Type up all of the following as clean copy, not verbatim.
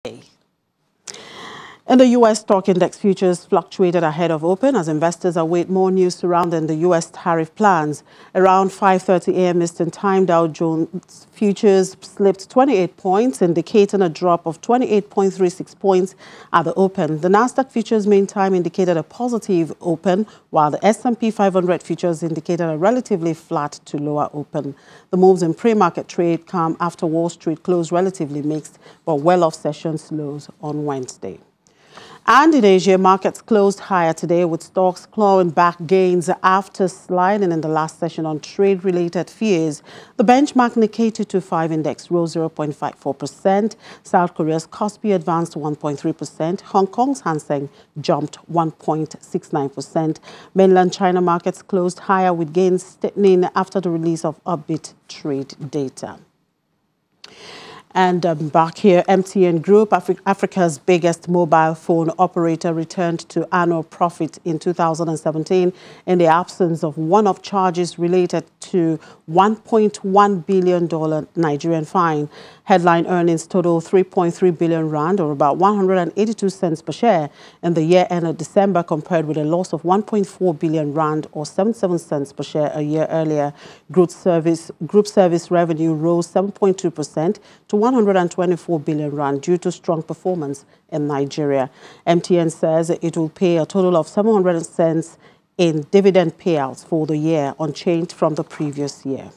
In the U.S., stock index futures fluctuated ahead of open as investors await more news surrounding the U.S. tariff plans. Around 5:30 a.m. Eastern Time, Dow Jones futures slipped 28 points, indicating a drop of 28.36 points at the open. The Nasdaq futures meantime indicated a positive open, while the S&P 500 futures indicated a relatively flat to lower open. The moves in pre-market trade come after Wall Street closed relatively mixed, but well off sessions lows on Wednesday. And in Asia, markets closed higher today with stocks clawing back gains after sliding in the last session on trade-related fears. The benchmark Nikkei 225 index rose 0.54%. South Korea's Kospi advanced 1.3%. Hong Kong's Hang Seng jumped 1.69%. Mainland China markets closed higher with gains steepening after the release of upbeat trade data. And back here, MTN Group, Africa's biggest mobile phone operator, returned to annual profit in 2017 in the absence of one-off charges related to $1.1 billion Nigerian fine. Headline earnings total 3.3 billion rand, or about 182 cents per share, in the year ended December, compared with a loss of 1.4 billion rand, or 77 cents per share, a year earlier. Group service revenue rose 7.2% to 124 billion rand due to strong performance in Nigeria. MTN says it will pay a total of 700 cents in dividend payouts for the year, unchanged from the previous year.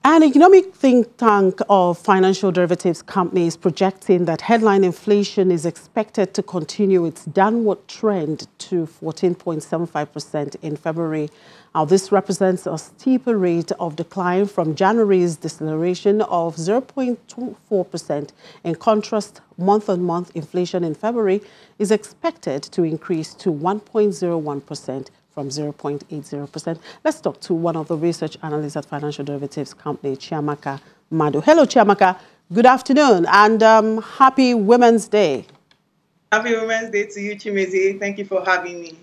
An economic think tank of financial derivatives companies projecting that headline inflation is expected to continue its downward trend to 14.75% in February. Now, this represents a steeper rate of decline from January's deceleration of 0.24%. In contrast, month-on-month inflation in February is expected to increase to 1.01%. from 0.80%. Let's talk to one of the research analysts at financial derivatives company, Chiamaka Madu. Hello, Chiamaka. Good afternoon and happy Women's Day. Happy Women's Day to you, Chimezi. Thank you for having me.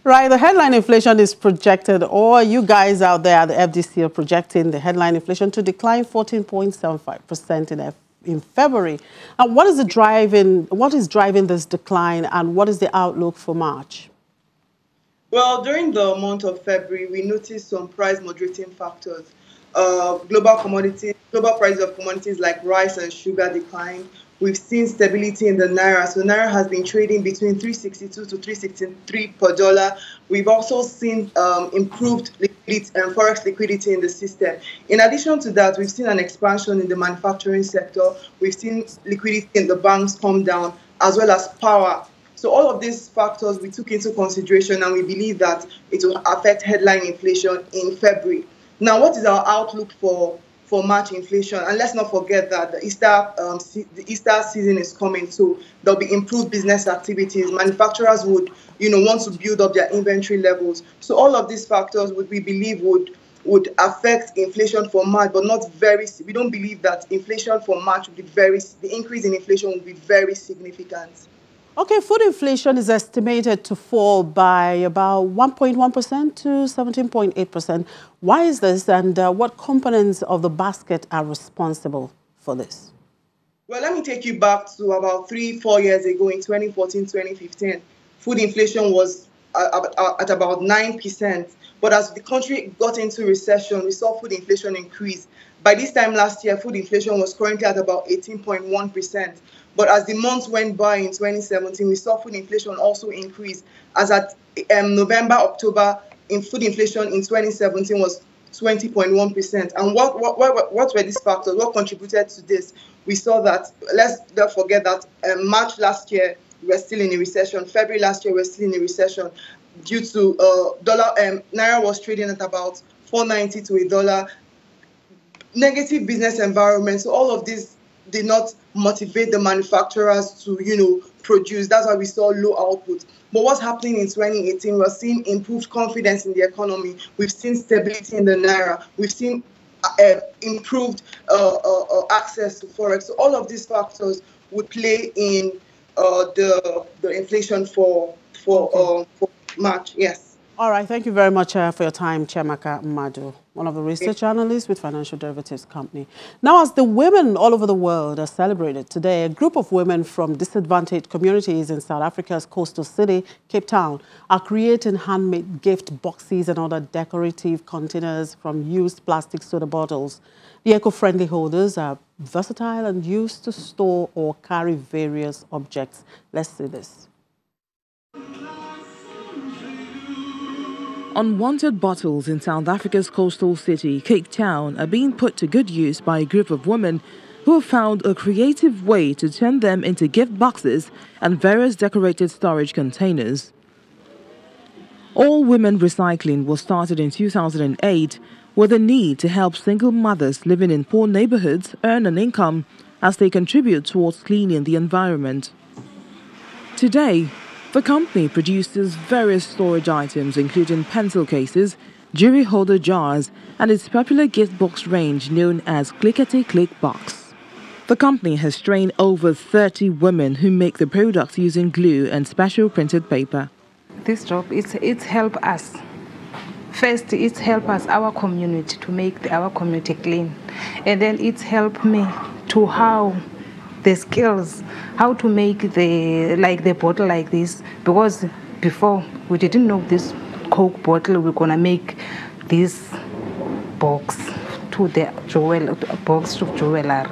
Right, the headline inflation is projected, or you guys out there at the FDC are projecting the headline inflation to decline 14.75% in February. And what is driving this decline, and what is the outlook for March? Well, during the month of February, we noticed some price moderating factors. Global prices of commodities like rice and sugar declined. We've seen stability in the Naira. So Naira has been trading between 362 to 363 per dollar. We've also seen improved liquidity and forex liquidity in the system. In addition to that, we've seen an expansion in the manufacturing sector. We've seen liquidity in the banks come down, as well as power. So all of these factors we took into consideration, and we believe that it will affect headline inflation in February. Now, what is our outlook for March inflation? And let's not forget that the Easter season is coming, so there'll be improved business activities. Manufacturers would, want to build up their inventory levels. So all of these factors we believe would affect inflation for March, but not very. We don't believe that inflation for March will be the increase in inflation will be very significant. Okay, food inflation is estimated to fall by about 1.1% to 17.8%. Why is this, and what components of the basket are responsible for this? Well, let me take you back to about 3-4 years ago in 2014, 2015. Food inflation was at about 9%. But as the country got into recession, we saw food inflation increase. By this time last year, food inflation was currently at about 18.1%. But as the months went by in 2017, we saw food inflation also increase. As at November, October, food inflation in 2017 was 20.1%. And what were these factors? What contributed to this? We saw that, let's not forget that March last year, we were still in a recession. February last year, we were still in a recession due to Naira was trading at about 490 to a dollar. Negative business environment. So all of this did not motivate the manufacturers to, produce. That's why we saw low output. But what's happening in 2018, we're seeing improved confidence in the economy. We've seen stability in the Naira. We've seen improved access to forex. So all of these factors would play in the inflation for March. Yes. All right, thank you very much for your time, Chiamaka Madu, one of the research analysts with Financial Derivatives Company. Now, as the women all over the world are celebrated today, a group of women from disadvantaged communities in South Africa's coastal city, Cape Town, are creating handmade gift boxes and other decorative containers from used plastic soda bottles. The eco-friendly holders are versatile and used to store or carry various objects. Let's see this. Unwanted bottles in South Africa's coastal city, Cape Town, are being put to good use by a group of women who have found a creative way to turn them into gift boxes and various decorated storage containers. All Women Recycling was started in 2008 with a need to help single mothers living in poor neighborhoods earn an income as they contribute towards cleaning the environment. Today, the company produces various storage items including pencil cases, jewelry holder jars, and its popular gift box range known as Clickety-Click Box. The company has trained over 30 women who make the products using glue and special printed paper. This job, it's help us. First, it's help us, our community, to make our community clean. And then it's helped me to how the skills, how to make the bottle like this, because before we didn't know this Coke bottle, we're gonna make this box to the box of jewelry.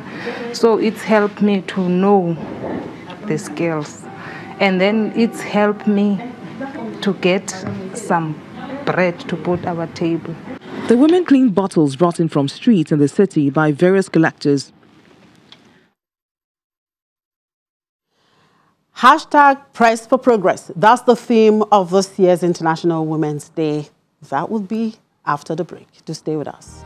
So it's helped me to know the skills, and then it's helped me to get some bread to put our table. The women clean bottles brought in from streets in the city by various collectors. Hashtag Press for Progress. That's the theme of this year's International Women's Day. That will be after the break. Do stay with us.